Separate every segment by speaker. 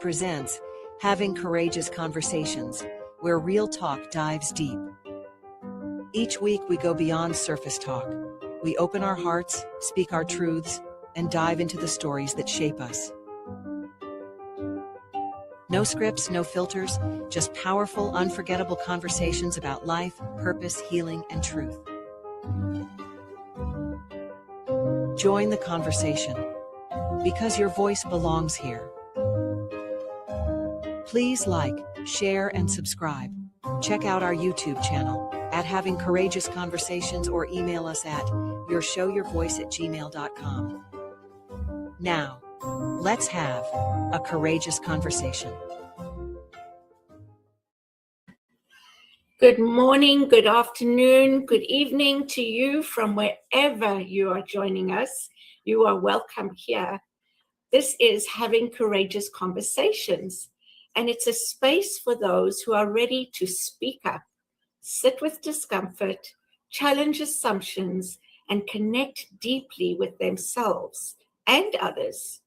Speaker 1: presents Having Courageous Conversations, where real talk dives deep. Each week we go beyond surface talk. We open our hearts, speak our truths, and dive into the stories that shape us. No scripts, no filters, just powerful, unforgettable conversations about life, purpose, healing, and truth. Join the conversation, because your voice belongs here. Please like, share, and subscribe. Check out our YouTube channel at Having Courageous Conversations or email us at yourshowyourvoice@gmail.com. Now, let's have a courageous conversation.
Speaker 2: Good morning, good afternoon, good evening to you from wherever you are joining us. You are welcome here. This is Having Courageous Conversations, and it's a space for those who are ready to speak up, sit with discomfort, challenge assumptions, and connect deeply with themselves and others.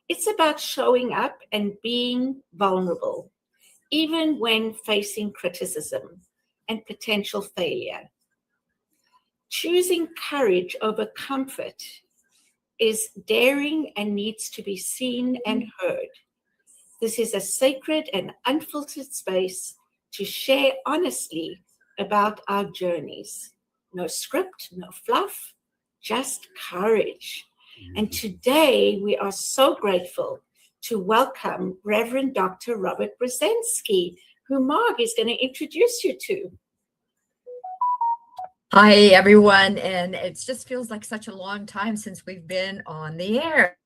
Speaker 2: It's about showing up and being vulnerable, even when facing criticism and potential failure. Choosing courage over comfort is daring and needs to be seen and heard. This is a sacred and unfiltered space to share honestly about our journeys. No script, no fluff, just courage. And today we are so grateful to welcome Reverend Dr. Robert Brzezinski, who Marg is going to introduce you to.
Speaker 3: Hi, everyone. And it just feels like such a long time since we've been on the air.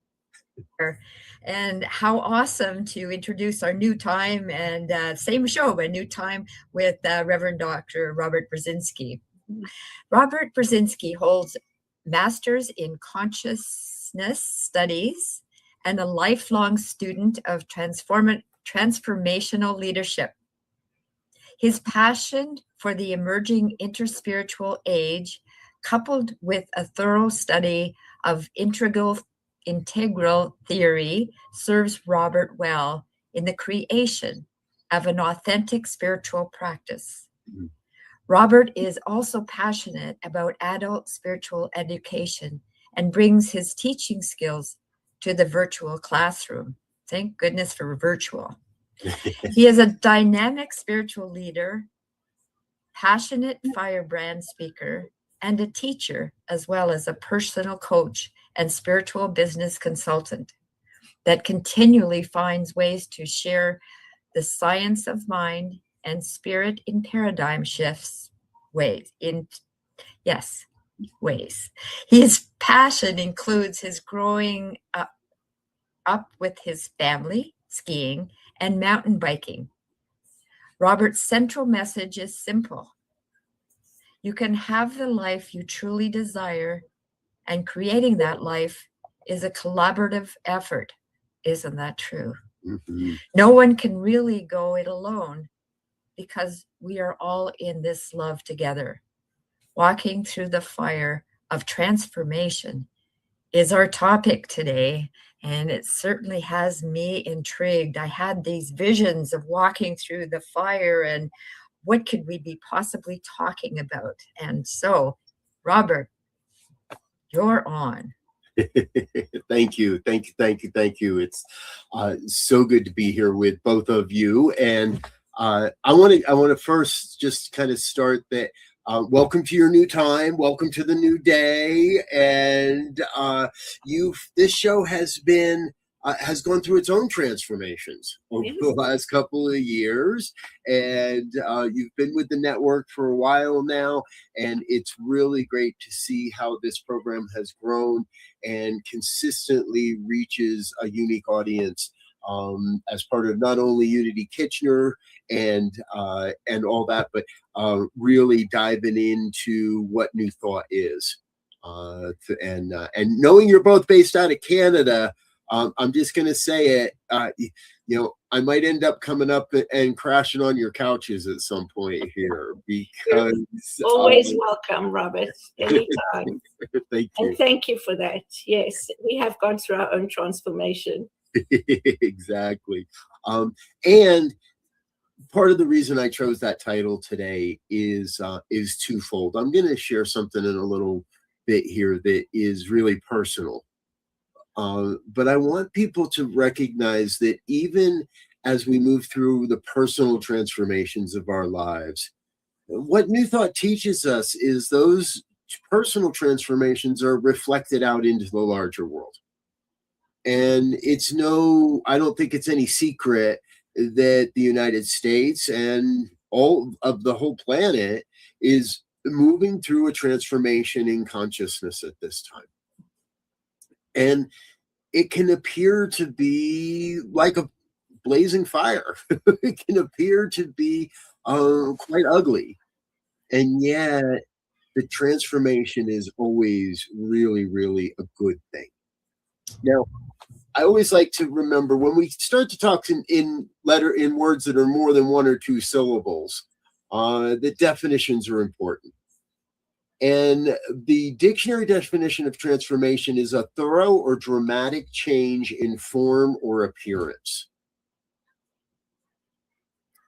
Speaker 3: And how awesome to introduce our new time and same show, but new time with Reverend Dr. Robert Brzezinski. Robert Brzezinski holds Masters in Consciousness Studies and a lifelong student of transformational leadership. His passion for the emerging interspiritual age, coupled with a thorough study of integral theory, serves Robert well in the creation of an authentic spiritual practice. Robert is also passionate about adult spiritual education and brings his teaching skills to the virtual classroom. Thank goodness for virtual. He is a dynamic spiritual leader, passionate firebrand speaker, and a teacher, as well as a personal coach and spiritual business consultant that continually finds ways to share the science of mind and spirit in paradigm shifts ways. His passion includes his growing up with his family, skiing, and mountain biking. Robert's central message is simple. You can have the life you truly desire, and creating that life is a collaborative effort. Isn't that true? Mm-hmm. No one can really go it alone because we are all in this love together. Walking through the fire of transformation is our topic today, and it certainly has me intrigued. I had these visions of walking through the fire and what could we be possibly talking about? And so, Robert, you're on.
Speaker 4: Thank you. It's so good to be here with both of you. And I want to first just kind of start that. Welcome to your new time. Welcome to the new day. And this show has gone through its own transformations over the last couple of years. And you've been with the network for a while now. And it's really great to see how this program has grown and consistently reaches a unique audience as part of not only Unity Kitchener and all that, but really diving into what New Thought is. And knowing you're both based out of Canada, I'm just going to say it, I might end up coming up and crashing on your couches at some point here because...
Speaker 2: Always welcome, Robert, anytime.
Speaker 4: Thank you.
Speaker 2: And thank you for that. Yes, we have gone through our own transformation.
Speaker 4: Exactly. And part of the reason I chose that title today is twofold. I'm going to share something in a little bit here that is really personal. But I want people to recognize that even as we move through the personal transformations of our lives, what New Thought teaches us is those personal transformations are reflected out into the larger world. And I don't think it's any secret that the United States and all of the whole planet is moving through a transformation in consciousness at this time. And it can appear to be like a blazing fire. It can appear to be quite ugly. And yet the transformation is always really, really a good thing. Now, I always like to remember when we start to talk in words that are more than one or two syllables, the definitions are important. And the dictionary definition of transformation is a thorough or dramatic change in form or appearance.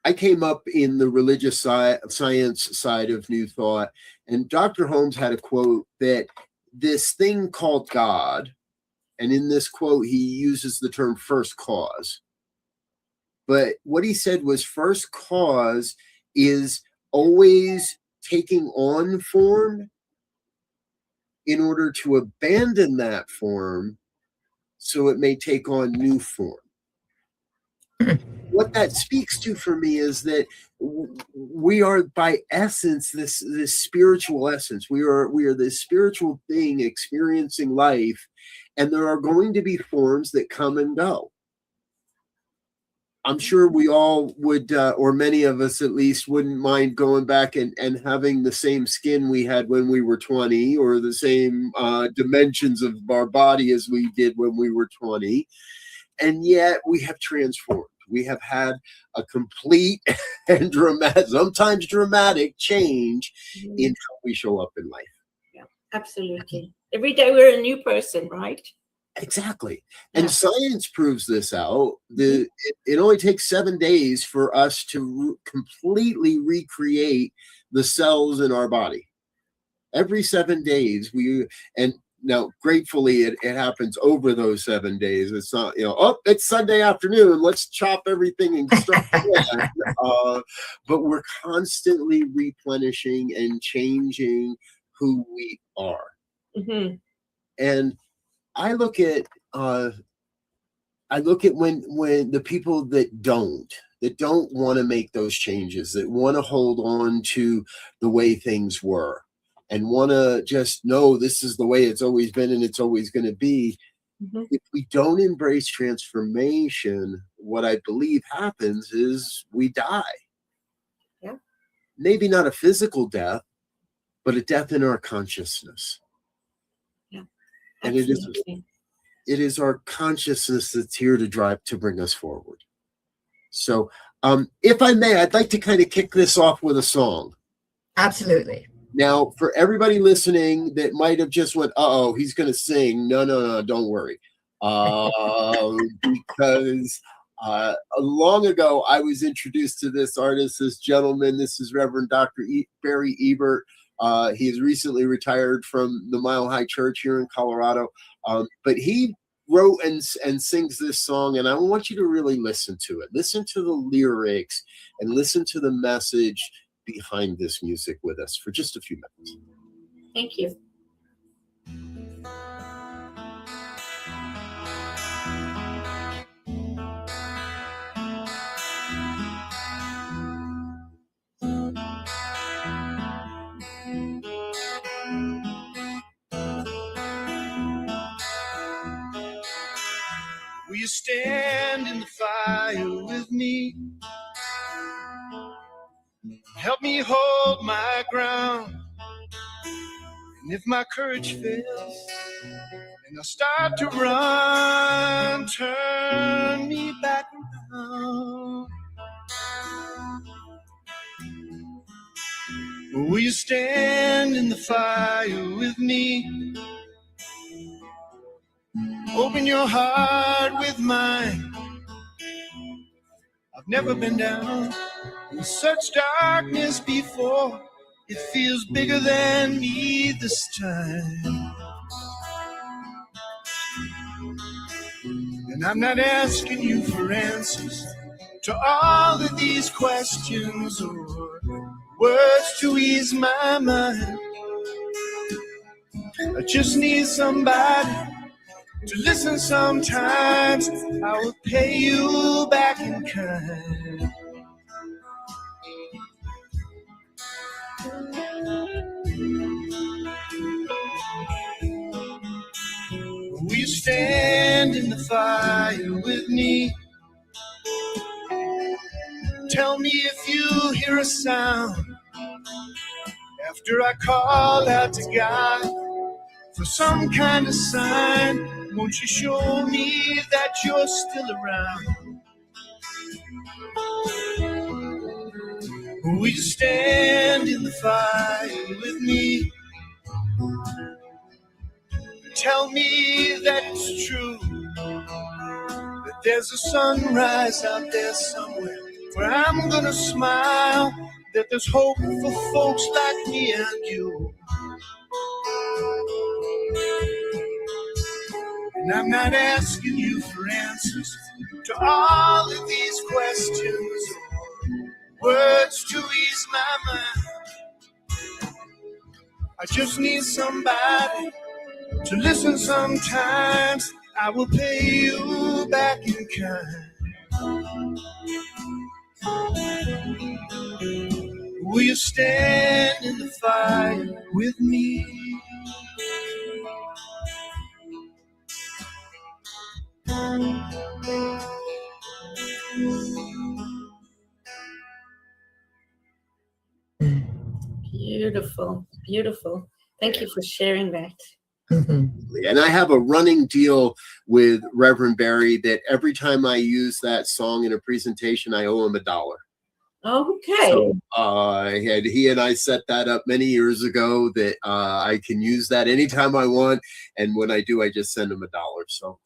Speaker 4: I came up in the religious science side of New Thought, and Dr. Holmes had a quote that this thing called God, and in this quote, he uses the term first cause. But what he said was first cause is always taking on form in order to abandon that form so it may take on new form. What that speaks to for me is that we are by essence this spiritual essence. We are this spiritual thing experiencing life, and there are going to be forms that come and go. I'm sure we all would, or many of us at least, wouldn't mind going back and having the same skin we had when we were 20, or the same dimensions of our body as we did when we were 20. And yet we have transformed. We have had a complete and sometimes dramatic change in how we show up in life.
Speaker 2: Yeah, absolutely. Every day we're a new person, right?
Speaker 4: Exactly. And science proves this out. It only takes 7 days for us to completely recreate the cells in our body. Every 7 days, and now gratefully it happens over those 7 days. It's not, it's Sunday afternoon, let's chop everything and start again. But we're constantly replenishing and changing who we are. Mm-hmm. And I look at when the people that don't want to make those changes, that want to hold on to the way things were and want to just know this is the way it's always been and it's always going to be. Mm-hmm. If we don't embrace transformation, what I believe happens is we die. Yeah. Maybe not a physical death, but a death in our consciousness. Yeah. And it is our consciousness that's here to bring us forward. So, if I may, I'd like to kind of kick this off with a song.
Speaker 3: Absolutely.
Speaker 4: Now, for everybody listening that might have just went, "Uh-oh, he's going to sing." No, don't worry. Because long ago, I was introduced to this artist, this gentleman. This is Reverend Dr. Barry Ebert. He has recently retired from the Mile High Church here in Colorado. But he wrote and sings this song, and I want you to really listen to it. Listen to the lyrics and listen to the message behind this music with us for just a few minutes.
Speaker 2: Thank you.
Speaker 5: Will you stand in the fire with me? Help me hold my ground. And if my courage fails and I start to run, turn me back around. Will you stand in the fire with me? Open your heart with mine. I've never been down in such darkness before. It feels bigger than me this time. And I'm not asking you for answers to all of these questions or words to ease my mind. I just need somebody to listen sometimes. I will pay you back in kind. Will you stand in the fire with me? Tell me if you hear a sound after I call out to God for some kind of sign. Won't you show me that you're still around? Will you stand in the fire with me? Tell me that it's true, that there's a sunrise out there somewhere where I'm gonna smile, that there's hope for folks like me and you. And I'm not asking you for answers to all of these questions, words to ease my mind. I just need somebody to listen sometimes. I will pay you back in kind. Will you stand in the fire with me?
Speaker 2: Beautiful, beautiful. Thank you for sharing that.
Speaker 4: And I have a running deal with Reverend Barry that every time I use that song in a presentation, I owe him $1.
Speaker 2: Okay.
Speaker 4: So he and I set that up many years ago that I can use that anytime I want, and when I do, I just send him $1. So,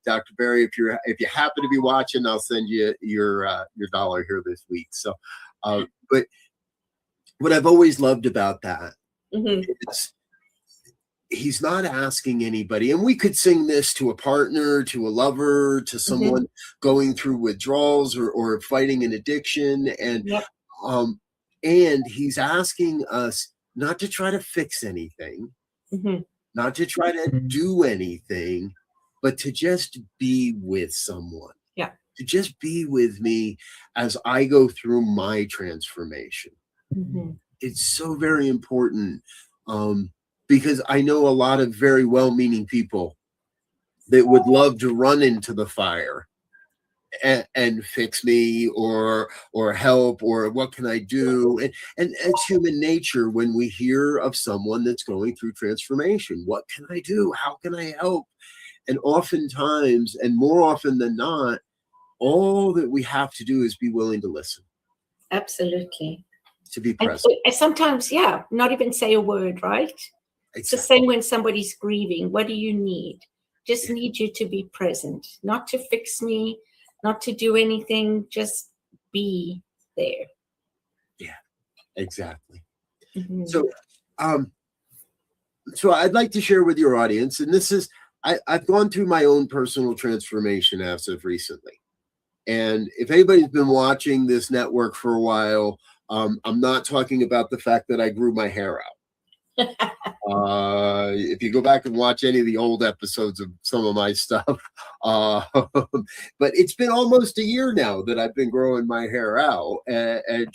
Speaker 4: Dr. Barry, if you happen to be watching, I'll send you your $1 here this week. So, but what I've always loved about that is he's not asking anybody, and we could sing this to a partner, to a lover, to someone going through withdrawals or fighting an addiction, and he's asking us not to try to fix anything, not to try to do anything, but to just be with someone.
Speaker 2: Yeah.
Speaker 4: To just be with me as I go through my transformation. It's so very important. Because I know a lot of very well-meaning people that would love to run into the fire and fix me or help, or what can I do? And it's human nature when we hear of someone that's going through transformation. What can I do? How can I help? And oftentimes, and more often than not, all that we have to do is be willing to listen.
Speaker 2: Absolutely.
Speaker 4: To be present.
Speaker 2: And sometimes, not even say a word, right? It's the same when somebody's grieving. What do you need? Just need you to be present, not to fix me, not to do anything, just be there.
Speaker 4: Yeah, exactly. So, so I'd like to share with your audience, and this is, I've gone through my own personal transformation as of recently. And if anybody's been watching this network for a while, I'm not talking about the fact that I grew my hair out. If you go back and watch any of the old episodes of some of my stuff, but it's been almost a year now that I've been growing my hair out and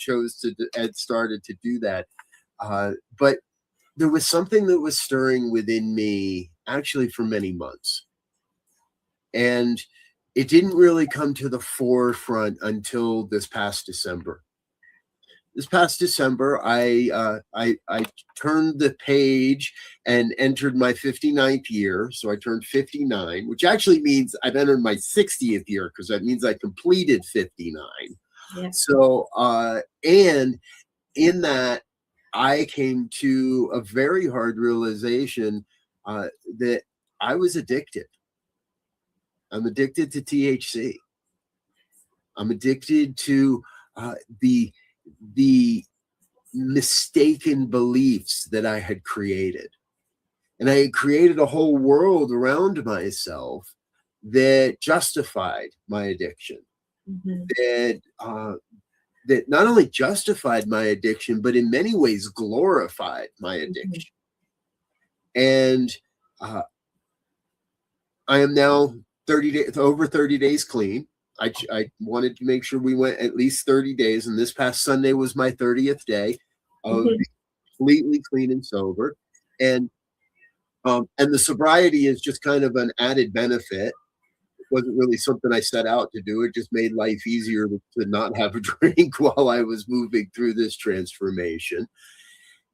Speaker 4: started to do that. But there was something that was stirring within me actually for many months, and it didn't really come to the forefront until this past December. This past December, I turned the page and entered my 59th year. So I turned 59, which actually means I've entered my 60th year, because that means I completed 59.
Speaker 2: Yeah.
Speaker 4: So, and in that, I came to a very hard realization that I was addicted. I'm addicted to THC. I'm addicted to the mistaken beliefs that I had created. And I had created a whole world around myself that justified my addiction, that not only justified my addiction, but in many ways glorified my addiction. And I am now over 30 days clean. I wanted to make sure we went at least 30 days, and this past Sunday was my 30th day of being completely clean and sober. And the sobriety is just kind of an added benefit. It wasn't really something I set out to do. It just made life easier to not have a drink while I was moving through this transformation.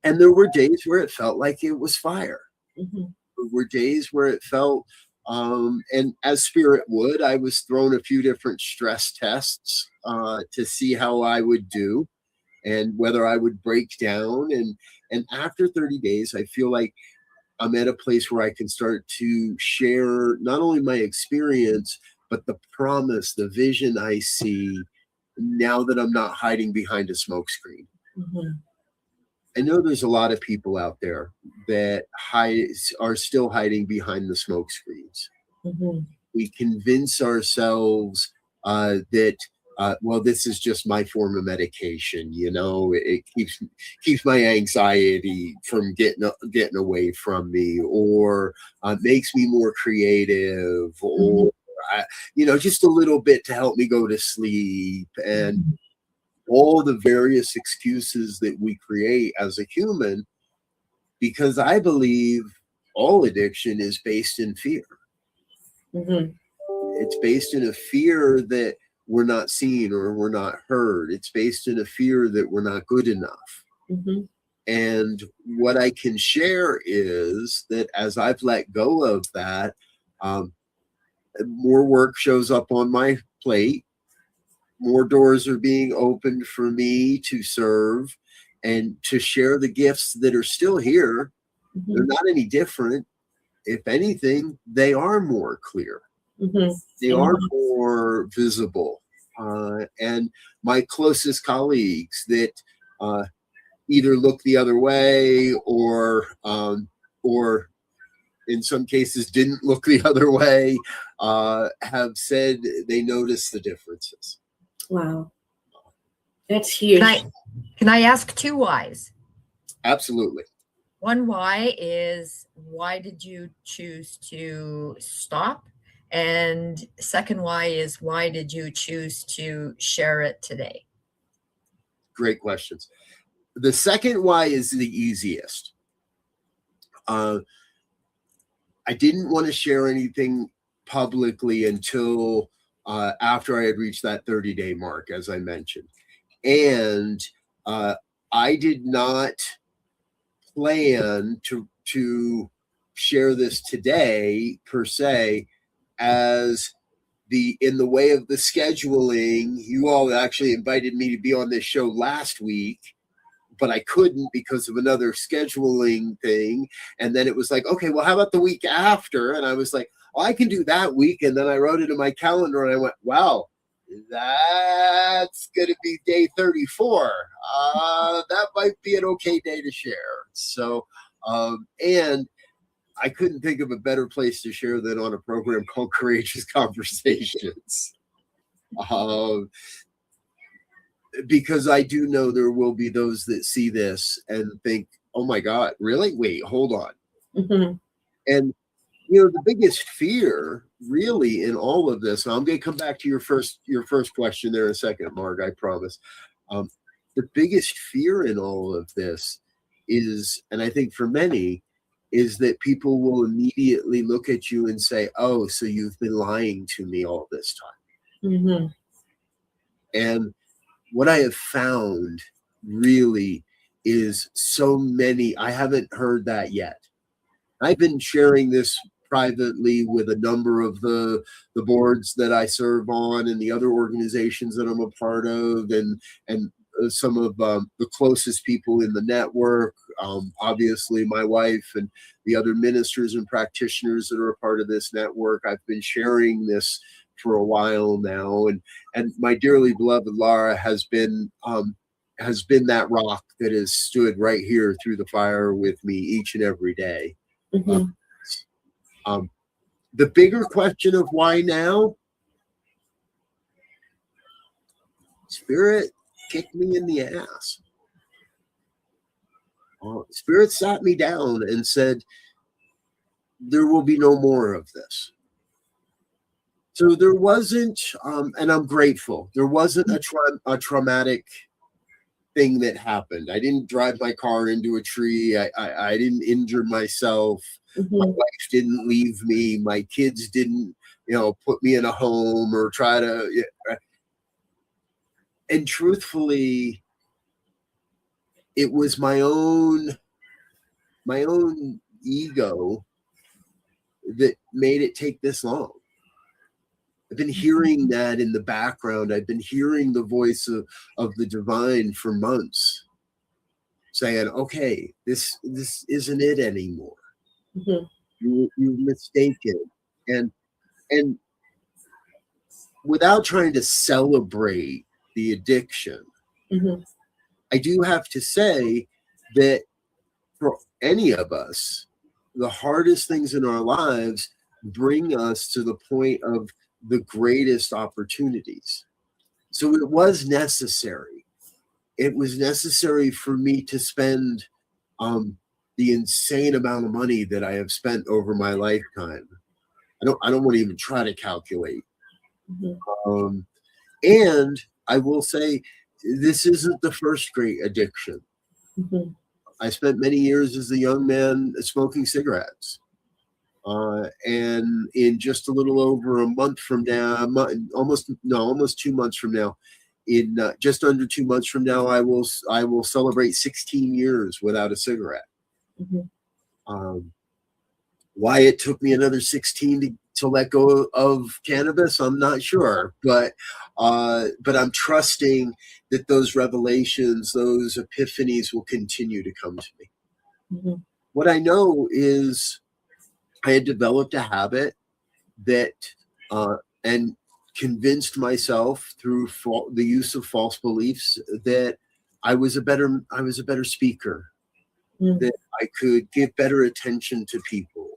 Speaker 4: And there were days where it felt like it was fire. There were days where it felt, and as spirit would, I was thrown a few different stress tests to see how I would do and whether I would break down. And after 30 days, I feel like I'm at a place where I can start to share not only my experience, but the promise, the vision I see now that I'm not hiding behind a smokescreen. I know there's a lot of people out there that are still hiding behind the smoke screens. We convince ourselves that, well, this is just my form of medication. You know, it keeps my anxiety from getting away from me, or makes me more creative, or just a little bit to help me go to sleep, and all the various excuses that we create as a human, because I believe all addiction is based in fear. It's based in a fear that we're not seen or we're not heard. It's based in a fear that we're not good enough. And what I can share is that as I've let go of that, more work shows up on my plate. More doors are being opened for me to serve and to share the gifts that are still here. They're not any different. If anything, they are more clear. They are more visible. And my closest colleagues that either look the other way or in some cases didn't look the other way, have said they notice the differences.
Speaker 2: Wow. That's huge.
Speaker 3: Can I ask two whys?
Speaker 4: Absolutely.
Speaker 3: One why is, why did you choose to stop? And second why is, why did you choose to share it today?
Speaker 4: Great questions. The second why is the easiest. I didn't want to share anything publicly until after I had reached that 30-day mark, as I mentioned. And I did not plan to share this today, per se, as in the way of the scheduling. You all actually invited me to be on this show last week, but I couldn't because of another scheduling thing. And then it was like, okay, well, how about the week after? And I was like, well, I can do that week. And then I wrote it in my calendar and I went, wow, that's going to be day 34. That might be an okay day to share. So, and I couldn't think of a better place to share than on a program called Courageous Conversations. Because I do know there will be those that see this and think, oh my God, really? Wait, hold on. And, the biggest fear really in all of this, and I'm going to come back to your first question there in a second, Marg, I promise. The biggest fear in all of this is, and I think for many, is that people will immediately look at you and say, oh, so you've been lying to me all this time. And what I have found really is so many, I haven't heard that yet. I've been sharing this privately with a number of the boards that I serve on and the other organizations that I'm a part of, and some of the closest people in the network, obviously my wife and the other ministers and practitioners that are a part of this network. I've been sharing this for a while now, and my dearly beloved Laura has been that rock that has stood right here through the fire with me each and every day. The bigger question of why now? Spirit kicked me in the ass. Spirit sat me down and said, there will be no more of this. So there wasn't, and I'm grateful, there wasn't a traumatic thing that happened. I didn't drive my car into a tree. I didn't injure myself. My wife didn't leave me. My kids didn't, put me in a home or try to. And truthfully, it was my own ego that made it take this long. I've been hearing that in the background. I've been hearing the voice of the divine for months saying, okay, this isn't it anymore. You've mistaken. And without trying to celebrate the addiction, I do have to say that for any of us, the hardest things in our lives bring us to the point of the greatest opportunities. So it was necessary. It was necessary for me to spend the insane amount of money that I have spent over my lifetime. I don't want to even try to calculate. And I will say, this isn't the first great addiction. I spent many years as a young man smoking cigarettes. And in just a little over a month from now, almost 2 months from now, in just under 2 months from now, I will celebrate 16 years without a cigarette. Why it took me another 16 to let go of cannabis, I'm not sure, but I'm trusting that those revelations, those epiphanies will continue to come to me. What I know is I had developed a habit that and convinced myself through the use of false beliefs that I was a better speaker, that I could give better attention to people,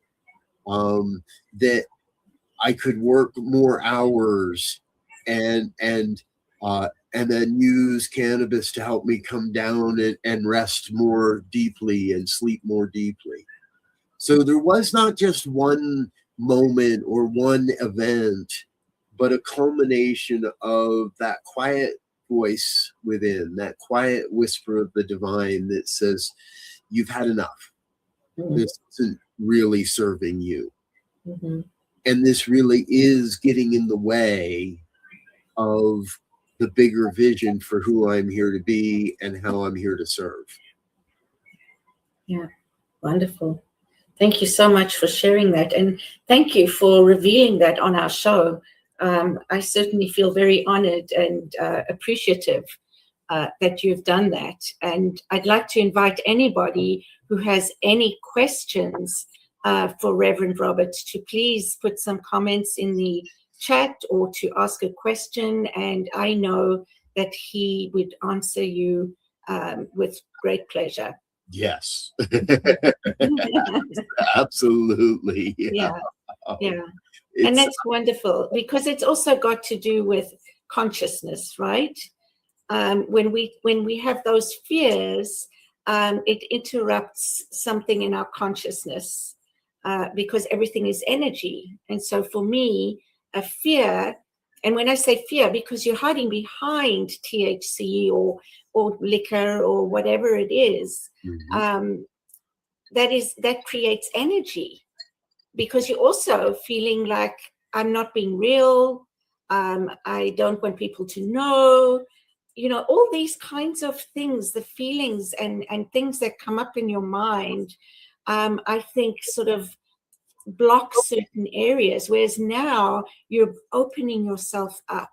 Speaker 4: that I could work more hours and then use cannabis to help me come down and rest more deeply and sleep more deeply. So there was not just one moment or one event, but a culmination of that quiet voice within, that quiet whisper of the divine that says, you've had enough. This isn't really serving you. And this really is getting in the way of the bigger vision for who I'm here to be and how I'm here to serve.
Speaker 2: Yeah, wonderful. Thank you so much for sharing that. And thank you for revealing that on our show. I certainly feel very honored and appreciative that you've done that. And I'd like to invite anybody who has any questions for Reverend Roberts to please put some comments in the chat or to ask a question. And I know that he would answer you with great pleasure.
Speaker 4: Yes. Absolutely.
Speaker 2: Yeah. And that's wonderful because it's also got to do with consciousness, right? When we have those fears, it interrupts something in our consciousness because everything is energy. And so for me, a fear, and when I say fear, because you're hiding behind THC or liquor or whatever it is, that creates energy because you're also feeling like I'm not being real. I don't want people to know, all these kinds of things, the feelings and things that come up in your mind, I think sort of block certain areas, whereas now you're opening yourself up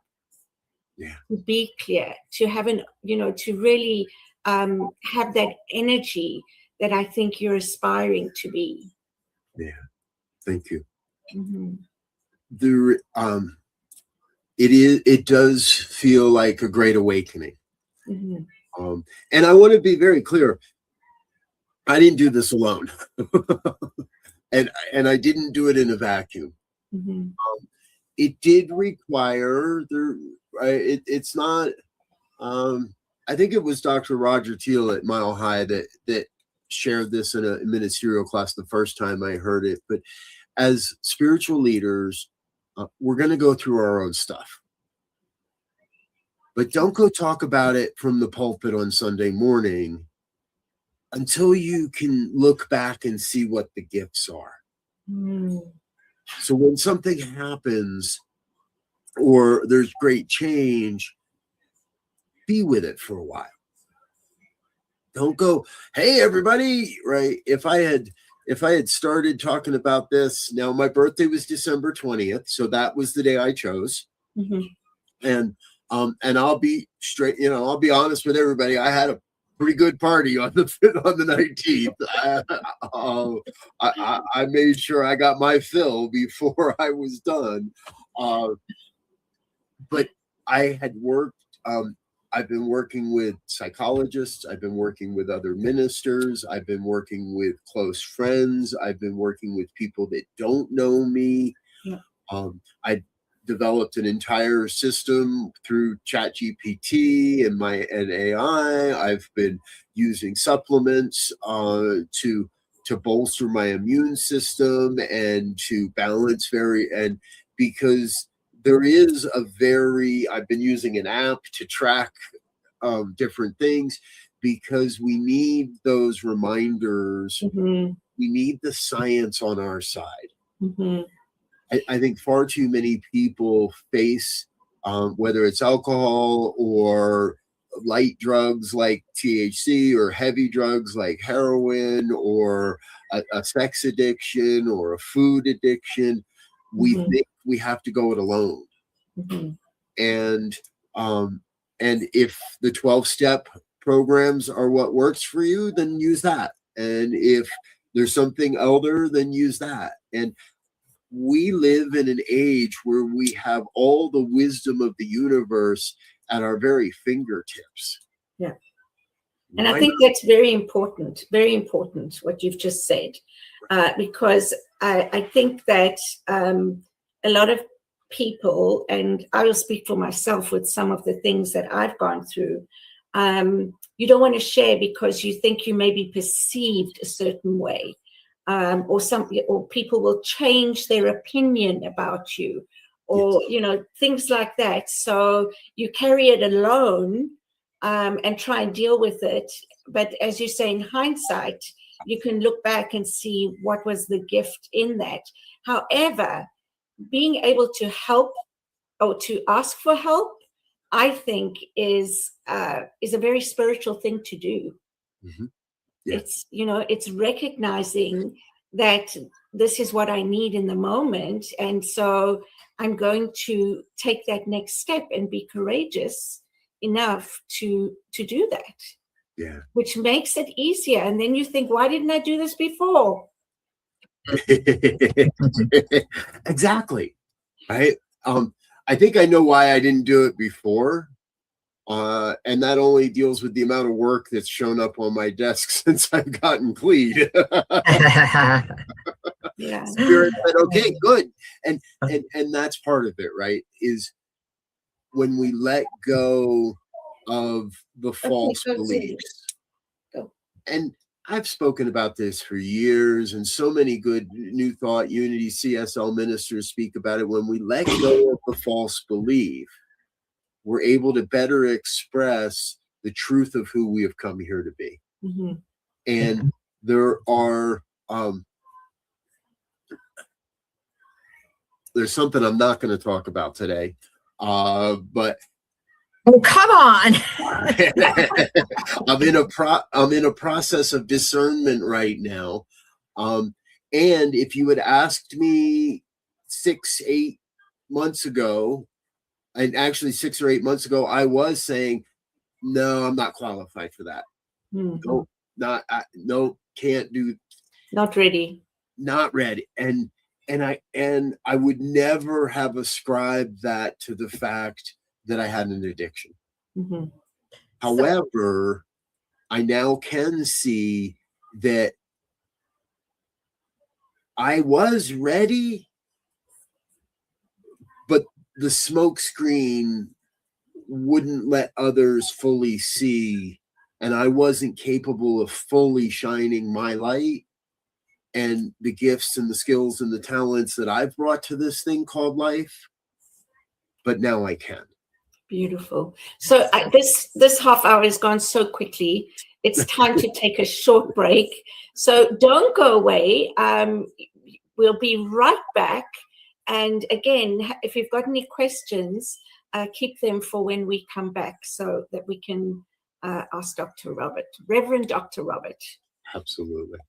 Speaker 2: to be clear, to have to really have that energy that I think you're aspiring to be.
Speaker 4: Yeah. Thank you.
Speaker 2: Mm-hmm.
Speaker 4: It does feel like a great awakening.
Speaker 2: Mm-hmm.
Speaker 4: And I want to be very clear. I didn't do this alone. and I didn't do it in a vacuum.
Speaker 2: Mm-hmm.
Speaker 4: It did require it's not I think it was Dr. Roger Teal at Mile High that shared this in a ministerial class the first time I heard it. But as spiritual leaders, we're going to go through our own stuff. But don't go talk about it from the pulpit on Sunday morning until you can look back and see what the gifts are.
Speaker 2: Mm.
Speaker 4: So when something happens or there's great change, be with it for a while. Don't go, hey, everybody, right? If I had started talking about this, now my birthday was December 20th, so that was the day I chose.
Speaker 2: Mm-hmm.
Speaker 4: And I'll be straight, I'll be honest with everybody. I had a pretty good party on the 19th. I made sure I got my fill before I was done. But I had worked. I've been working with psychologists. I've been working with other ministers. I've been working with close friends. I've been working with people that don't know me.
Speaker 2: Yeah.
Speaker 4: I developed an entire system through ChatGPT and AI. I've been using supplements to bolster my immune system and to balance because there is I've been using an app to track different things because we need those reminders.
Speaker 2: Mm-hmm.
Speaker 4: We need the science on our side.
Speaker 2: Mm-hmm.
Speaker 4: I think far too many people face, whether it's alcohol or light drugs like THC or heavy drugs like heroin or a sex addiction or a food addiction. We think we have to go it alone.
Speaker 2: Mm-hmm.
Speaker 4: And if the 12-step programs are what works for you, then use that. And if there's something other, then use that. And we live in an age where we have all the wisdom of the universe at our very fingertips.
Speaker 2: Yeah. And I think that's very important what you've just said, because I think that a lot of people, and I will speak for myself with some of the things that I've gone through, you don't want to share because you think you may be perceived a certain way. Or people will change their opinion about you, or
Speaker 4: Yes.
Speaker 2: Things like that. So you carry it alone and try and deal with it. But as you say, in hindsight, you can look back and see what was the gift in that. However, being able to help or to ask for help, I think is a very spiritual thing to do.
Speaker 4: Mm-hmm. Yeah.
Speaker 2: It's recognizing that this is what I need in the moment. And so I'm going to take that next step and be courageous enough to do that.
Speaker 4: Yeah.
Speaker 2: Which makes it easier. And then you think, why didn't I do this before?
Speaker 4: Exactly. Right. I think I know why I didn't do it before. And that only deals with the amount of work that's shown up on my desk since I've gotten clean.
Speaker 2: Yeah.
Speaker 4: Spirit said, okay, good. And that's part of it, right? Is when we let go of the false beliefs. And I've spoken about this for years, and so many good New Thought, Unity, CSL ministers speak about it. When we let go of the false belief, we're able to better express the truth of who we have come here to be.
Speaker 2: Mm-hmm.
Speaker 4: And there are there's something I'm not going to talk about today, but
Speaker 3: oh, come on.
Speaker 4: I'm in a process of discernment right now. And if you had asked me 6-8 months ago, and actually 6 or 8 months ago, I was saying, no, I'm not qualified for that.
Speaker 2: Mhm.
Speaker 4: No, can't do,
Speaker 2: Not ready.
Speaker 4: not ready. And I would never have ascribed that to the fact that I had an addiction.
Speaker 2: Mhm.
Speaker 4: However, I now can see that I was ready, but the smoke screen wouldn't let others fully see, and I wasn't capable of fully shining my light and the gifts and the skills and the talents that I've brought to this thing called life. But now I can.
Speaker 2: Beautiful. So this half hour has gone so quickly. It's time to take a short break. So don't go away. We'll be right back. And again, if you've got any questions, keep them for when we come back so that we can ask Dr. Robert, Reverend Dr. Robert.
Speaker 4: Absolutely.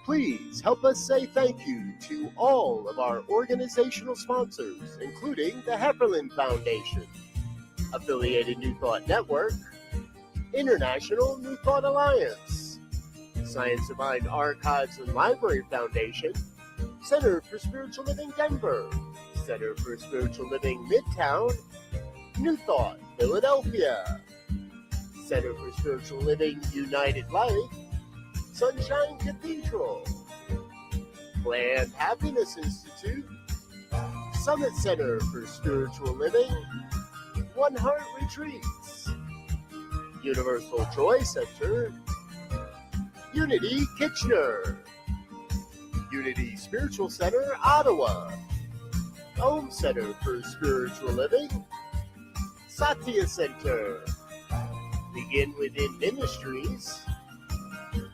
Speaker 4: Please help us say thank you to all of our organizational sponsors, including the Hefferland Foundation, Affiliated New Thought Network, International New Thought Alliance, Science of Mind Archives and Library Foundation, Center for Spiritual Living Denver, Center for Spiritual Living Midtown, New Thought Philadelphia, Center for Spiritual Living United Life, Sunshine Cathedral, Planned Happiness Institute, Summit Center for Spiritual Living, One Heart Retreats, Universal Joy Center, Unity Kitchener, Unity Spiritual Center Ottawa, Home Center for Spiritual Living, Satya Center, Begin Within Ministries,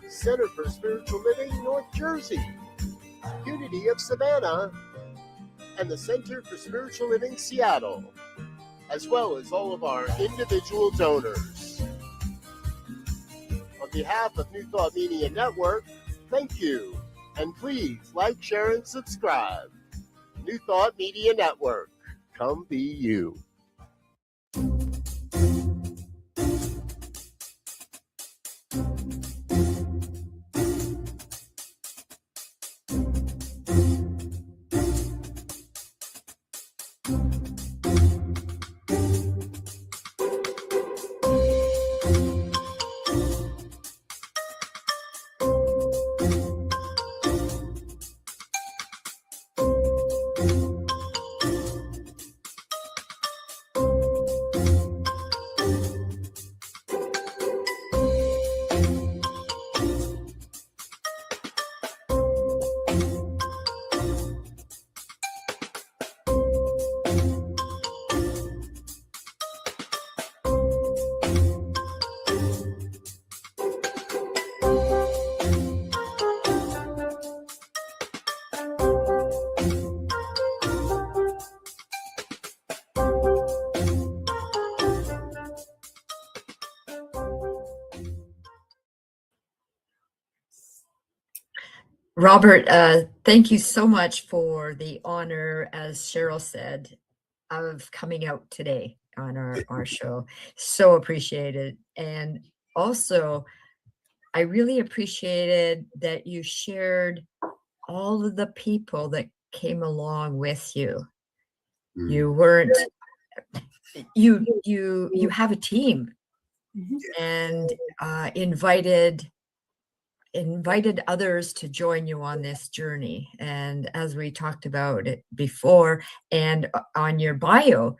Speaker 4: Center for Spiritual Living North Jersey, Unity of Savannah, and the Center for Spiritual Living Seattle, as well as all of our individual donors. On behalf of New Thought Media Network, thank you, and please like, share, and subscribe. New Thought Media Network, come be you.
Speaker 3: Robert, thank you so much for the honor, as Cheryl said, of coming out today on our show. So appreciated. And also, I really appreciated that you shared all of the people that came along with you. You weren't, you have a team, and invited others to join you on this journey. And as we talked about it before, and on your bio,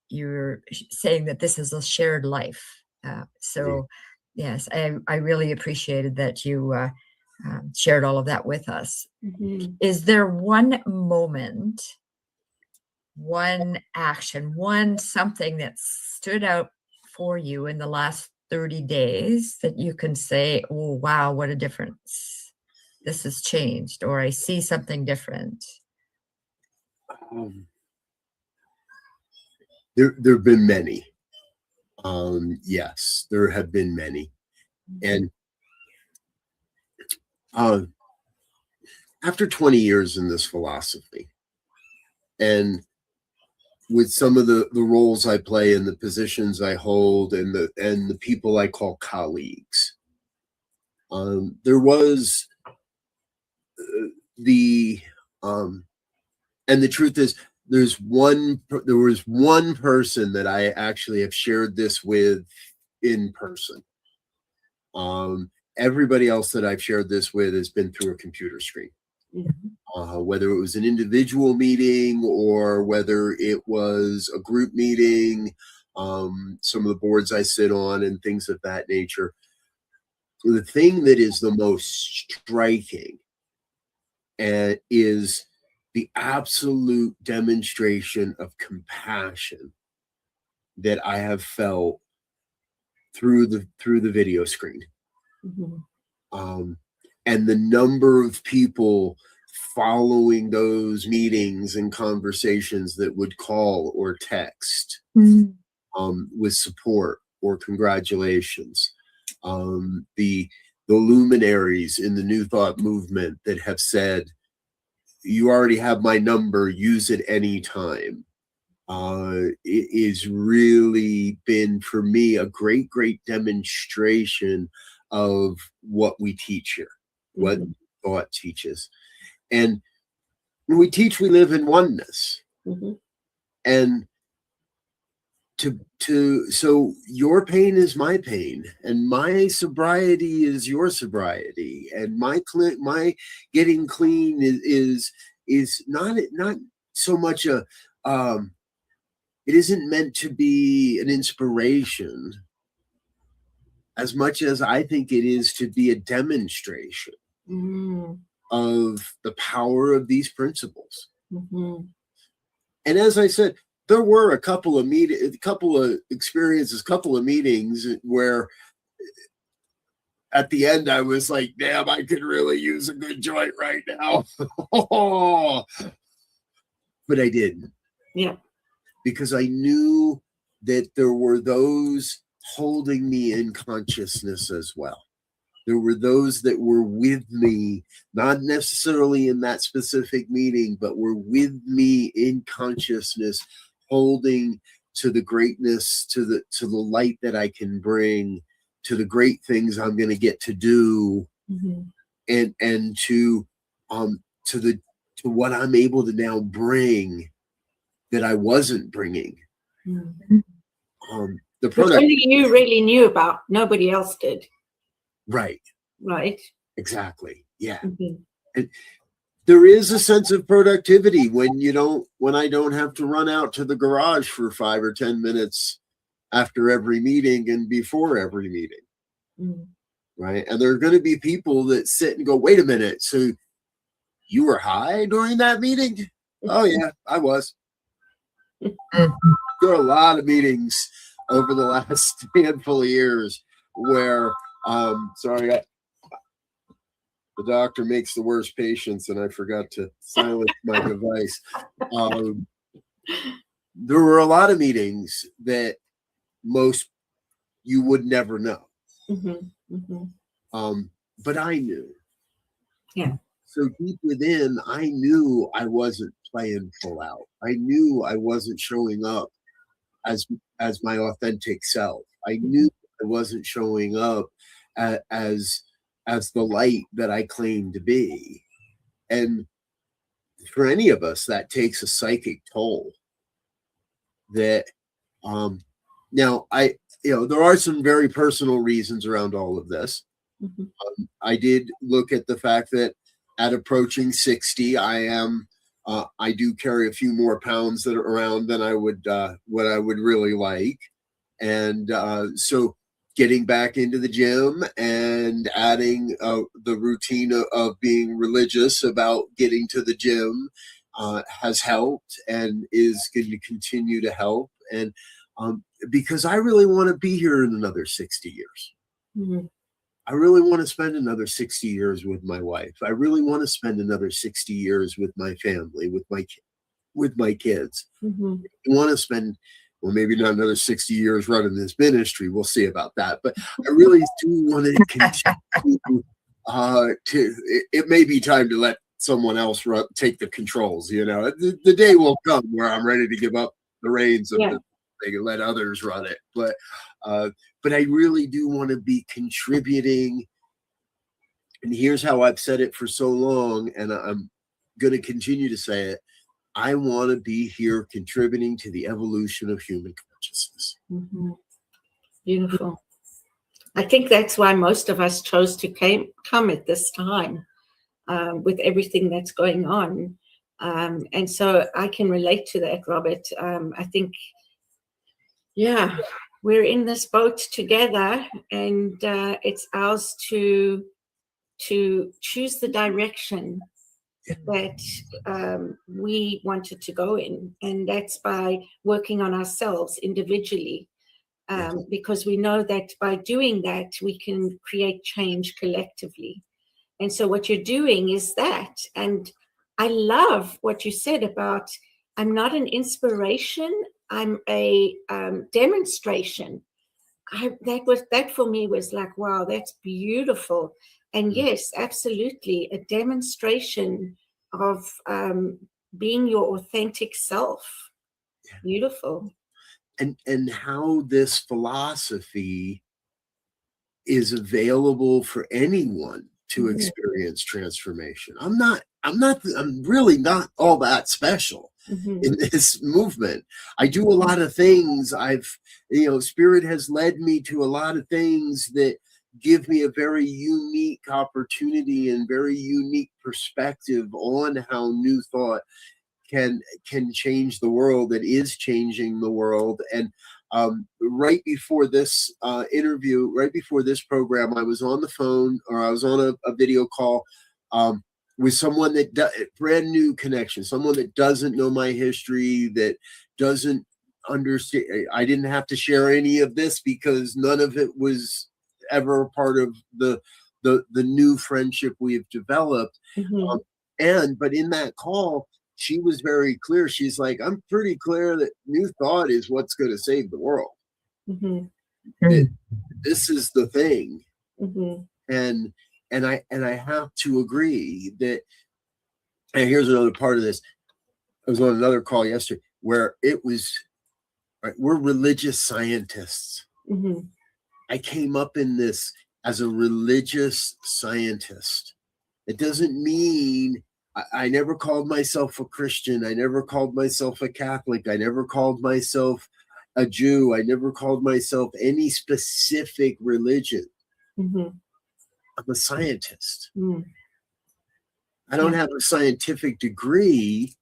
Speaker 3: you're saying that this is a shared life. So yes, I really appreciated that you shared all of that with us. Is there one moment one action, one something that stood out for you in the last 30 days that you can say, oh, wow, what a difference. This has changed, or I see something different.
Speaker 4: There have been many. Yes, there have been many. And after 20 years in this philosophy, and with some of the roles I play and the positions I hold and the people I call colleagues, there was and the truth is, there was one person that I actually have shared this with in person. Everybody else that I've shared this with has been through a computer screen. Whether it was an individual meeting or whether it was a group meeting, some of the boards I sit on and things of that nature. The thing that is the most striking is the absolute demonstration of compassion that I have felt through the video screen. And the number of people following those meetings and conversations that would call or text with support or congratulations. The luminaries in the New Thought movement that have said, you already have my number, use it anytime. It is really been for me a great demonstration of what we teach here, what thought teaches. And when we teach, we live in oneness. And so your pain is my pain, and my sobriety is your sobriety, and my getting clean is not so much a it isn't meant to be an inspiration as much as I think it is to be a demonstration of the power of these principles. And as I said, there were a couple of experiences, couple of meetings where at the end I was like, damn, I could really use a good joint right now. But I didn't.
Speaker 2: Yeah.
Speaker 4: Because I knew that there were those holding me in consciousness as well. There were those that were with me, not necessarily in that specific meeting, but were with me in consciousness, holding to the greatness, to the light that I can bring, to the great things I'm going to get to do, and to what I'm able to now bring that I wasn't bringing. The product
Speaker 2: only you really knew about, nobody else did.
Speaker 4: Right.
Speaker 2: Exactly.
Speaker 4: Yeah. And there is a sense of productivity when I don't have to run out to the garage for 5 or 10 minutes after every meeting and before every meeting. Right. And there are going to be people that sit and go, wait a minute. So you were high during that meeting? Oh yeah, I was. There are a lot of meetings over the last handful of years where sorry, the doctor makes the worst patients and I forgot to silence my device. There were a lot of meetings that most you would never know. But I knew.
Speaker 2: Yeah.
Speaker 4: So deep within, I knew I wasn't playing full out. I knew I wasn't showing up as my authentic self. I knew I wasn't showing up as the light that I claim to be. And for any of us, that takes a psychic toll. That now there are some very personal reasons around all of this. I did look at the fact that at approaching 60, I do carry a few more pounds that are around than I would what I would really like. And so getting back into the gym and adding the routine of being religious about getting to the gym has helped and is going to continue to help. And because I really want to be here in another 60 years.
Speaker 2: Mhm.
Speaker 4: I really want to spend another 60 years with my wife. I really want to spend another 60 years with my family, with my kids.
Speaker 2: Mhm.
Speaker 4: I want to spend, well, maybe not another 60 years running this ministry. We'll see about that. But I really do want to continue it may be time to let someone else take the controls. The day will come where I'm ready to give up the reins of the thing and let others run it. But I really do want to be contributing. And here's how I've said it for so long, and I'm going to continue to say it. I want to be here contributing to the evolution of human consciousness.
Speaker 2: Mhm. Beautiful. I think that's why most of us chose to come at this time, with everything that's going on. And so I can relate to that, Robert. I think, we're in this boat together, and it's ours to choose the direction that we wanted to go in. And that's by working on ourselves individually. Because we know that by doing that, we can create change collectively. And so what you're doing is that. And I love what you said about, I'm not an inspiration, I'm a demonstration. That for me was like, wow, that's beautiful. And yes, absolutely, a demonstration of being your authentic self. Beautiful.
Speaker 4: And how this philosophy is available for anyone to experience transformation. I'm really not all that special in this movement. I do a lot of things. Spirit has led me to a lot of things that give me a very unique opportunity and very unique perspective on how new thought can change the world, that is changing the world. And right before this interview, right before this program, I was on the phone, or I was on a video call with someone that brand new connection, someone that doesn't know my history, that doesn't understand. I didn't have to share any of this because none of it was ever a part of the new friendship we've developed. But in that call, she was very clear. She's like, I'm pretty clear that new thought is what's going to save the world. This is the thing. And I have to agree that. And here's another part of this. I was on another call yesterday where it was, right, we're religious scientists. I came up in this as a religious scientist. It doesn't mean I never called myself a Christian. I never called myself a Catholic. I never called myself a Jew. I never called myself any specific religion. I'm a scientist. I don't have a scientific degree,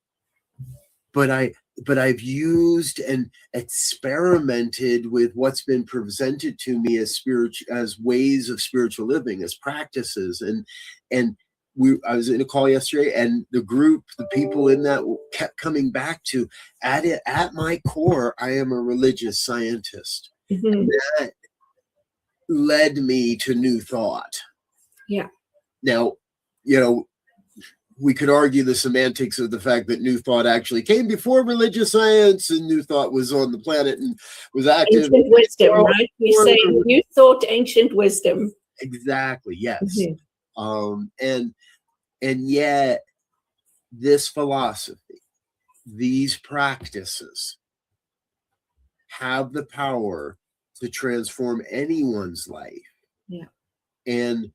Speaker 4: but I've used and experimented with what's been presented to me as ways of spiritual living, as practices. And I was in a call yesterday, and the people in that kept coming back to, at my core, I am a religious scientist. And that led me to new thought. Now, we could argue the semantics of the fact that new thought actually came before religious science, and new thought was on the planet and was active.
Speaker 2: Ancient wisdom, right? You say new thought, ancient wisdom.
Speaker 4: Exactly. Yes. And yet this philosophy, these practices have the power to transform anyone's life. And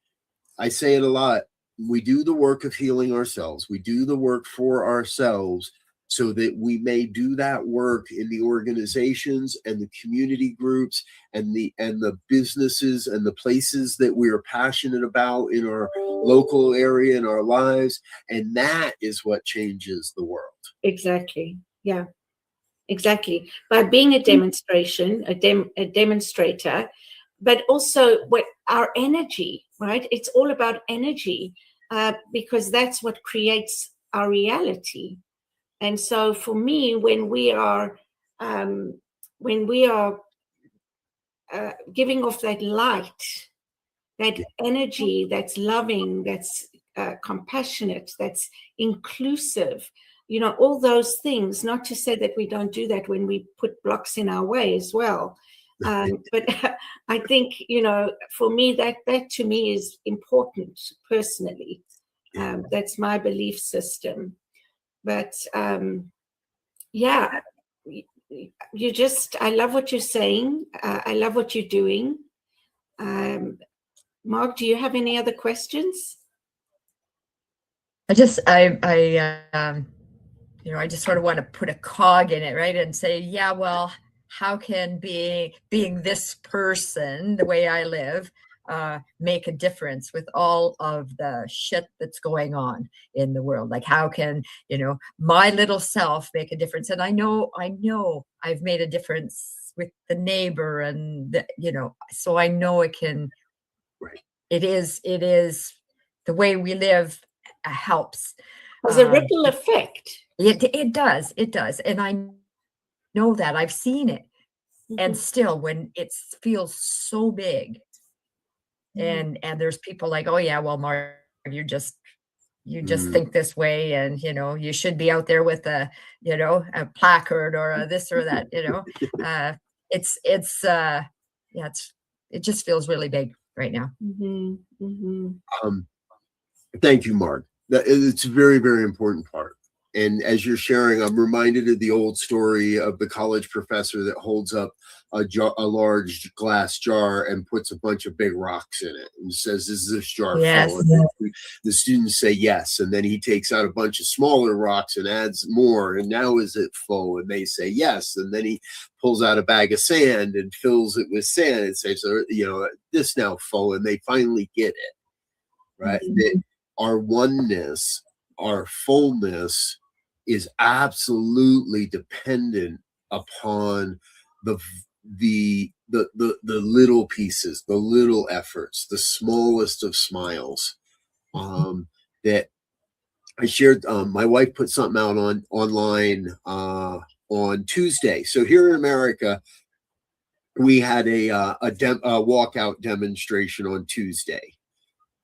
Speaker 4: I say it a lot. We do the work of healing ourselves. We do the work for ourselves so that we may do that work in the organizations and the community groups and the businesses and the places that we are passionate about in our local area, in our lives. And that is what changes the world.
Speaker 2: Exactly. Yeah, exactly. By being a demonstration, a demonstrator, but also what our energy, right? It's all about energy, because that's what creates our reality. And so for me, when we are giving off that light, that energy that's loving, that's compassionate, that's inclusive, all those things, not to say that we don't do that when we put blocks in our way as well. But I think, for me, that to me is important personally. That's my belief system. But yeah, I love what you're saying. I love what you're doing. Mark, do you have any other questions?
Speaker 3: I just sort of want to put a cog in it, right? And say, yeah, well, how can being this person, the way I live, make a difference with all of the shit that's going on in the world? Like, how can, my little self make a difference? And I know I've made a difference with the neighbor and so I know it can,
Speaker 4: right.
Speaker 3: It is the way we live helps.
Speaker 2: There's a ripple effect.
Speaker 3: It does. And I know that I've seen it. Mm-hmm. And still, when it feels so big, mm-hmm. and there's people like, oh yeah, well, Mark, you just think this way, and you should be out there with a placard or a this or that. It just feels really big right now.
Speaker 2: Mm-hmm. Mm-hmm.
Speaker 4: Thank you, Mark. It's a very, very important part. And as you're sharing, I'm reminded of the old story of the college professor that holds up a large glass jar and puts a bunch of big rocks in it and says, "Is this jar full?" And the students say yes. And then he takes out a bunch of smaller rocks and adds more. And now is it full? And they say yes. And then he pulls out a bag of sand and fills it with sand and says, this now full. And they finally get it, right? Mm-hmm. That our oneness, our fullness is absolutely dependent upon the little pieces, the little efforts, the smallest of smiles. That I shared. My wife put something out online on Tuesday. So here in America, we had a walkout demonstration on Tuesday.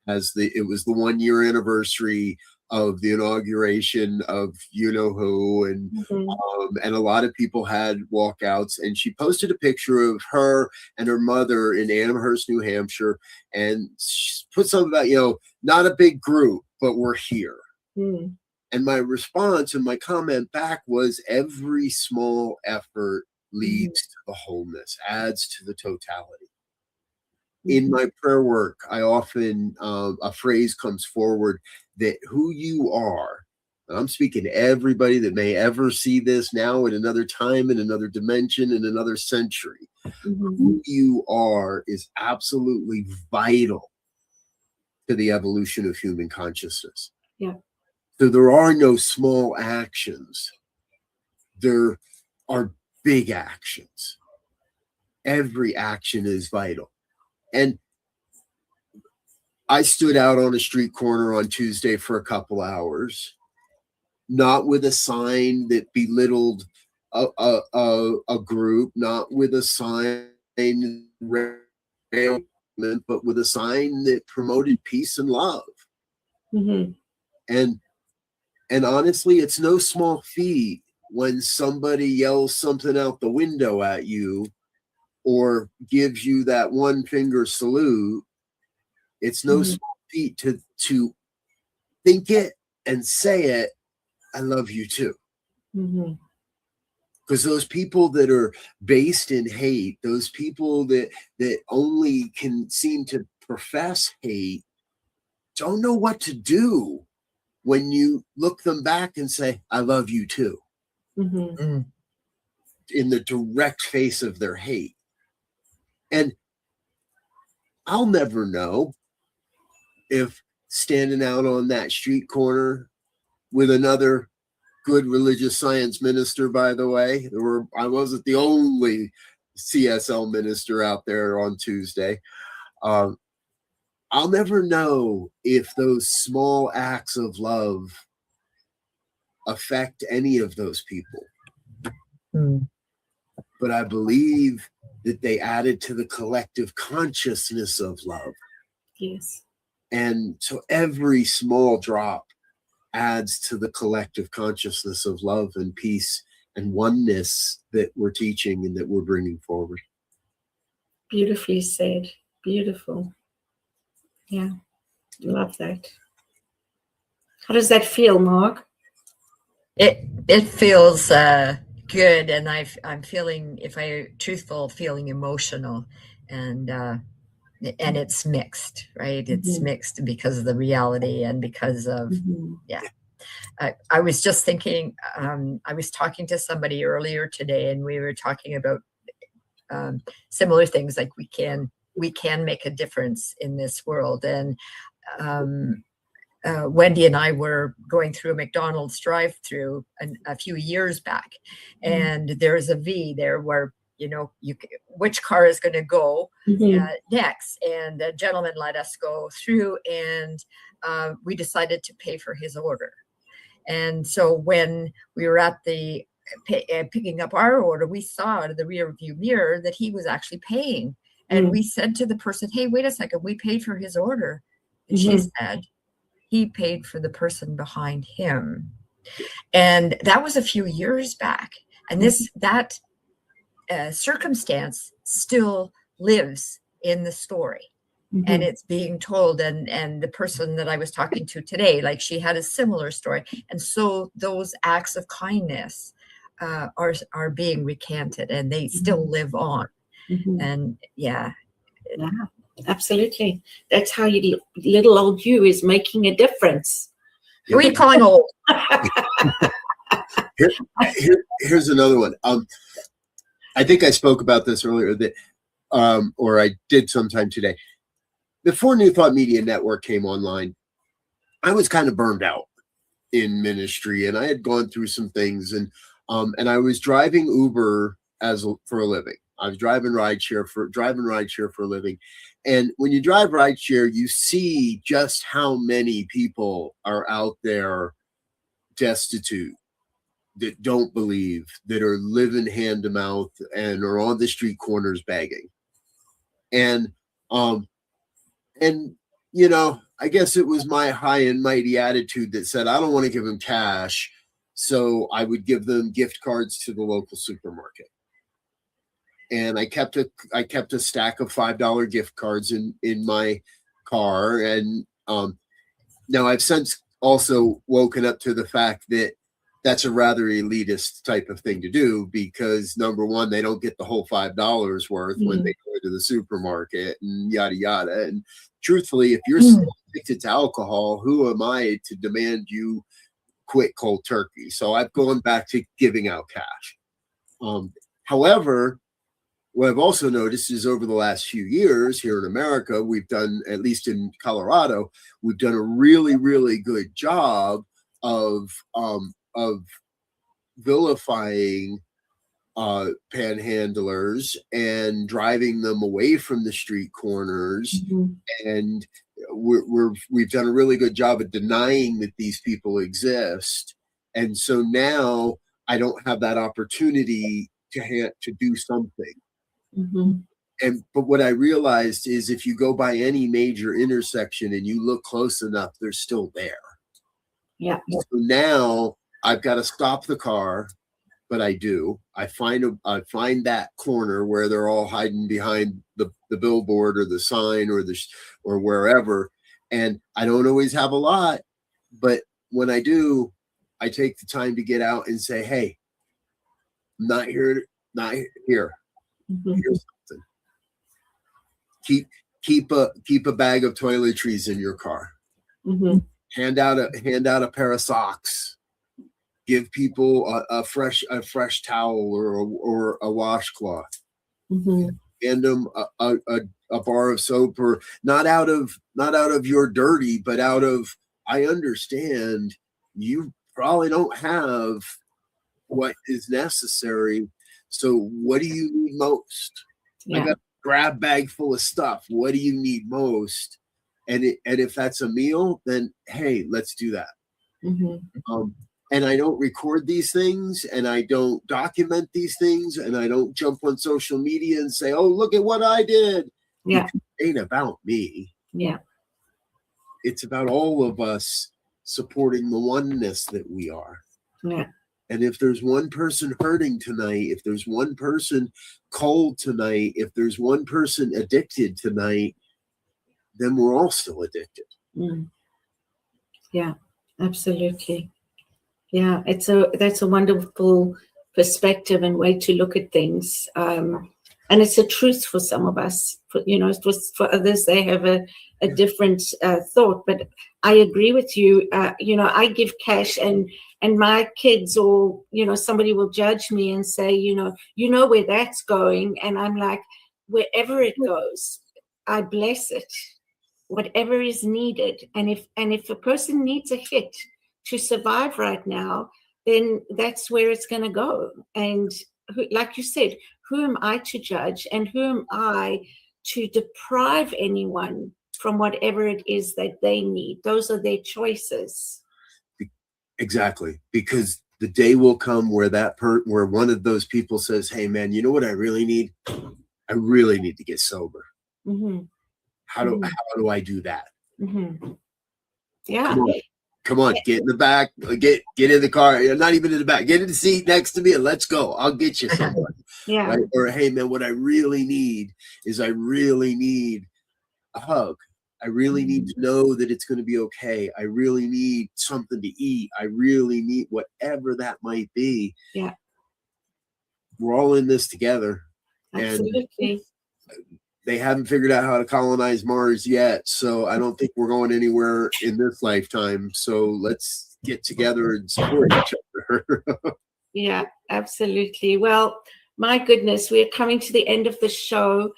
Speaker 4: It was the 1 year anniversary of the inauguration of who, and mm-hmm. And a lot of people had walkouts. And she posted a picture of her and her mother in Amherst, New Hampshire, and she put something about not a big group, but we're here. Mm. And my response and my comment back was, every small effort leads to the wholeness, adds to the totality. In my prayer work, I often, a phrase comes forward that who you are, and I'm speaking to everybody that may ever see this now in another time, in another dimension, in another century. Mm-hmm. Who you are is absolutely vital to the evolution of human consciousness.
Speaker 2: Yeah.
Speaker 4: So there are no small actions. There are big actions. Every action is vital. And I stood out on a street corner on Tuesday for a couple hours, not with a sign that belittled a group, not with a sign, but with a sign that promoted peace and love. Mm-hmm. And honestly, it's no small feat when somebody yells something out the window at you or gives you that one finger salute. It's no mm-hmm. small feat to think it and say it, I love you too. Mm-hmm. Because those people that are based in hate, those people that only can seem to profess hate, don't know what to do when you look them back and say, I love you too. Mm-hmm. In the direct face of their hate. And I'll never know if standing out on that street corner with another good religious science minister, by the way, I wasn't the only CSL minister out there on Tuesday. I'll never know if those small acts of love affect any of those people.
Speaker 3: Mm.
Speaker 4: But I believe that they added to the collective consciousness of love.
Speaker 2: Yes.
Speaker 4: And so every small drop adds to the collective consciousness of love and peace and oneness that we're teaching and that we're bringing forward.
Speaker 2: Beautifully said. Beautiful. Yeah. Love that. How does that feel, Mark?
Speaker 3: It feels good, and I'm feeling, if I'm truthful, feeling emotional, and it's mixed, right? It's mixed because of the reality and because of yeah. I was just thinking, I was talking to somebody earlier today, and we were talking about similar things, like we can make a difference in this world. And Wendy and I were going through a McDonald's drive-through a few years back, and there's a V there where, you know, which car is going to go next. And the gentleman let us go through, and we decided to pay for his order. And so when we were at the picking up our order, we saw out of the rear view mirror that he was actually paying. And we said to the person, "Hey, wait a second, we paid for his order." And she said, "He paid for the person behind him." And that was a few years back. And that circumstance still lives in the story. And it's being told, and the person that I was talking to today, like, she had a similar story. And so those acts of kindness are being recanted, and they still live on. And yeah,
Speaker 2: absolutely. That's how little old you is making a difference.
Speaker 3: Who are you calling old?
Speaker 4: Here's another one. I think I spoke about this earlier, that or I did sometime today. Before New Thought Media Network came online, I was kind of burned out in ministry, and I had gone through some things, and I was driving Uber for a living. I was driving rideshare for a living. And when you drive rideshare, you see just how many people are out there destitute, that don't believe, that are living hand to mouth and are on the street corners begging. And you know, I guess it was my high and mighty attitude that said, I don't want to give them cash, so I would give them gift cards to the local supermarket. And I kept a stack of $5 gift cards in my car. And now I've since also woken up to the fact that that's a rather elitist type of thing to do, because number one, they don't get the whole $5 worth when they go to the supermarket, and yada yada. And truthfully, if you're still addicted to alcohol, who am I to demand you quit cold turkey? So I've gone back to giving out cash. However, what I've also noticed is over the last few years here in America, we've done, at least in Colorado, we've done a really, really good job of vilifying panhandlers and driving them away from the street corners. And we've done a really good job of denying that these people exist. And so now I don't have that opportunity to do something. But what I realized is, if you go by any major intersection and you look close enough, they're still there.
Speaker 2: Yeah.
Speaker 4: So now I've got to stop the car, but I do. I find that corner where they're all hiding behind the billboard or the sign or wherever. And I don't always have a lot, but when I do, I take the time to get out and say, "Hey, I'm not here. Here's something. Keep a bag of toiletries in your car. Hand out a pair of socks. Give people a fresh towel or a washcloth. Hand them a bar of soap, or not out of your dirty, but out of, I understand you probably don't have what is necessary. So what do you need most? I got a grab bag full of stuff. What do you need most? And if that's a meal, then hey, let's do that. and I don't record these things, and I don't document these things, and I don't jump on social media and say, oh, look at what I did.
Speaker 2: Yeah.
Speaker 4: It ain't about me.
Speaker 2: Yeah.
Speaker 4: It's about all of us supporting the oneness that we are.
Speaker 2: Yeah.
Speaker 4: And if there's one person hurting tonight, if there's one person cold tonight, if there's one person addicted tonight, then we're all still addicted.
Speaker 2: Mm. Yeah, absolutely. Yeah, that's a wonderful perspective and way to look at things. And it's a truth for some of us. For others, they have a different thought. But I agree with you. I give cash, and my kids, or somebody will judge me and say, where that's going, and I'm like, wherever it goes, I bless it, whatever is needed. And if a person needs a hit to survive right now, then that's where it's going to go. And like you said, who am I to judge, and who am I to deprive anyone from whatever it is that they need? Those are their choices.
Speaker 4: Exactly, because the day will come where where one of those people says, hey man, you know what I really need? I really need to get sober.
Speaker 2: Mm-hmm.
Speaker 4: How do I do that?
Speaker 2: Mm-hmm. Yeah.
Speaker 4: Come on, get in the back, get in the car. You're not even in the back. Get in the seat next to me and let's go. I'll get you somewhere.
Speaker 2: Yeah.
Speaker 4: Right? Or hey man, what I really need is a hug. I really need to know that it's going to be okay. I really need something to eat. I really need whatever that might be.
Speaker 2: Yeah.
Speaker 4: We're all in this together.
Speaker 2: Absolutely.
Speaker 4: And they haven't figured out how to colonize Mars yet. So I don't think we're going anywhere in this lifetime. So let's get together and support each other.
Speaker 2: Yeah, absolutely. Well, my goodness, we're coming to the end of the show.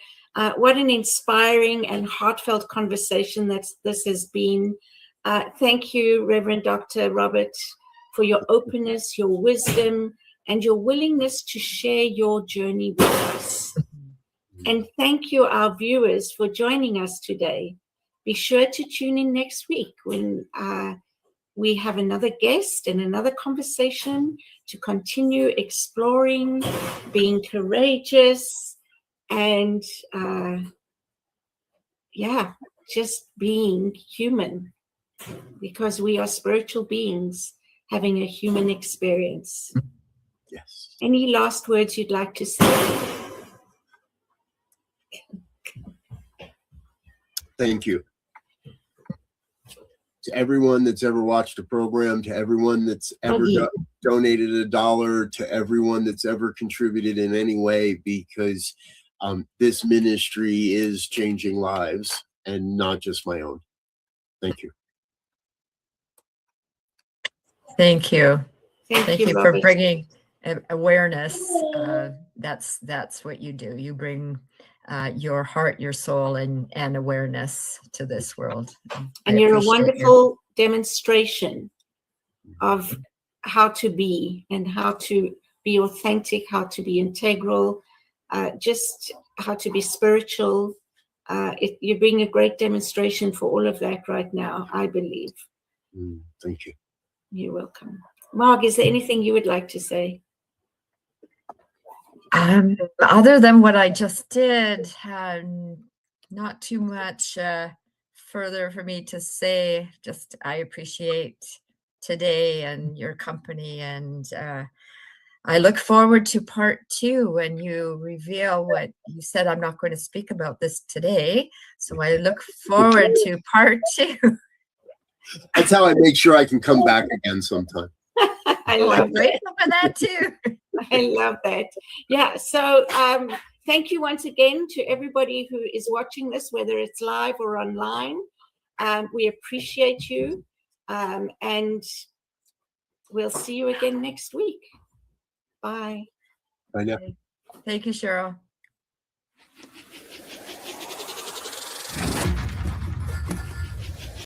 Speaker 2: What an inspiring and heartfelt conversation this has been. Thank you, Reverend Dr. Robert, for your openness, your wisdom, and your willingness to share your journey with us. And thank you, our viewers, for joining us today. Be sure to tune in next week when we have another guest and another conversation to continue exploring, being courageous, and just being human, because we are spiritual beings having a human experience.
Speaker 4: Yes.
Speaker 2: Any last words you'd like to say?
Speaker 4: Thank you. To everyone that's ever watched a program, to everyone that's ever donated $1, to everyone that's ever contributed in any way, because this ministry is changing lives and not just my own. Thank you.
Speaker 3: Thank you.
Speaker 2: Thank you
Speaker 3: for bringing awareness. That's what you do. You bring your heart, your soul, and awareness to this world.
Speaker 2: And you're a wonderful demonstration of how to be, and how to be authentic, how to be integral, just how to be spiritual. You're being a great demonstration for all of that right now, I believe.
Speaker 4: Thank you.
Speaker 2: You're welcome. Marg, is there anything you would like to say?
Speaker 3: Other than what I just did, not too much further for me to say. Just I appreciate today and your company, and I look forward to part 2 when you reveal what you said. I'm not going to speak about this today, so I look forward to part 2.
Speaker 4: That's how I make sure I can come back again sometime.
Speaker 2: I'm
Speaker 3: grateful for that too.
Speaker 2: I love that. Yeah. So thank you once again to everybody who is watching this, whether it's live or online. We appreciate you, and we'll see you again next week. Bye.
Speaker 4: Bye now.
Speaker 3: Thank you, Cheryl.